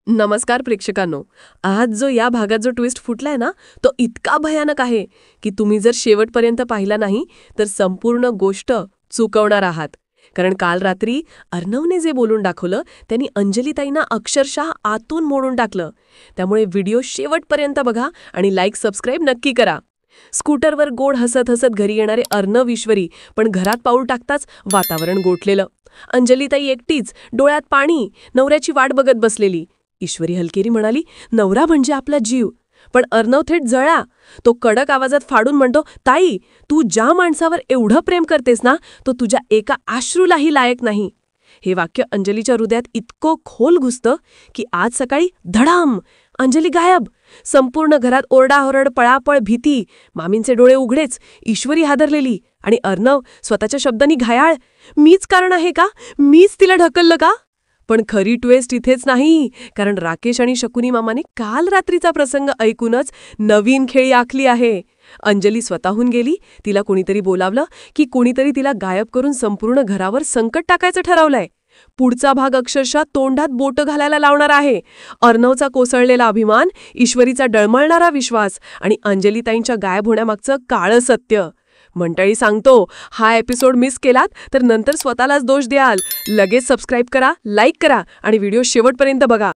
नमस्कार प्रेक्षकांनो. आज या भागात जो ट्विस्ट फुटलाय ना, तो इतका भयानक आहे की तुम्ही जर शेवटपर्यंत पाहिला नाही तर संपूर्ण गोष्ट चुकवणार आहात. कारण काल रात्री अर्णवने जे बोलून दाखवलं त्यांनी अंजलीताईंना अक्षरशः आतून मोडून टाकलं. त्यामुळे व्हिडिओ शेवटपर्यंत बघा आणि लाईक सबस्क्राईब नक्की करा. स्कूटरवर गोड हसत हसत घरी येणारे अर्णव ईश्वरी, पण घरात पाऊल टाकताच वातावरण गोठलेलं. अंजलीताई एकटीच, डोळ्यात पाणी, नवऱ्याची वाट बघत बसलेली. ईश्वरी हलकेरी म्हणाली, नवरा म्हणजे आपला जीव. पण अर्णव थेट जळला. तो कडक आवाजात फाडून म्हणतो, ताई, तू ज्या माणसावर एवढं प्रेम करतेस ना, तो तुझ्या एका अश्रूलाही लायक नाही. हे वाक्य अंजलीच्या हृदयात इतकं खोल घुसतं की आज सकाळी धडाम, अंजली गायब. संपूर्ण घरात ओरडाओरड, पळापळ, भीती. मामींचे डोळे उघडेच, ईश्वरी हादरलेली आणि अर्णव स्वतःच्या शब्दांनी घायाळ. मीच कारण आहे का? मीच तिला ढकललं का? पण खरी ट्विस्ट इथेच नाही, कारण राकेश आणि शकुनी मामाने काल रात्रीचा प्रसंग ऐकूनच नवीन खेळी आखली आहे. अंजली स्वतःहून गेली, तिला कोणीतरी बोलावलं की कोणीतरी तिला गायब करून संपूर्ण घरावर संकट टाकायचं ठरवलंय. पुढचा भाग अक्षरशः तोंडात बोटं घालायला लावणार आहे. अर्णवचा कोसळलेला अभिमान, ईश्वरीचा डळमळणारा विश्वास आणि अंजलीताईंच्या गायब होण्यामागचं काळं सत्य. मंडळी, सांगतो, हा एपिसोड मिस केलात तर नंतर स्वतःलाच दोष द्याल. लगेच सबस्क्राईब करा, लाईक करा आणि व्हिडिओ शेवटपर्यंत बघा.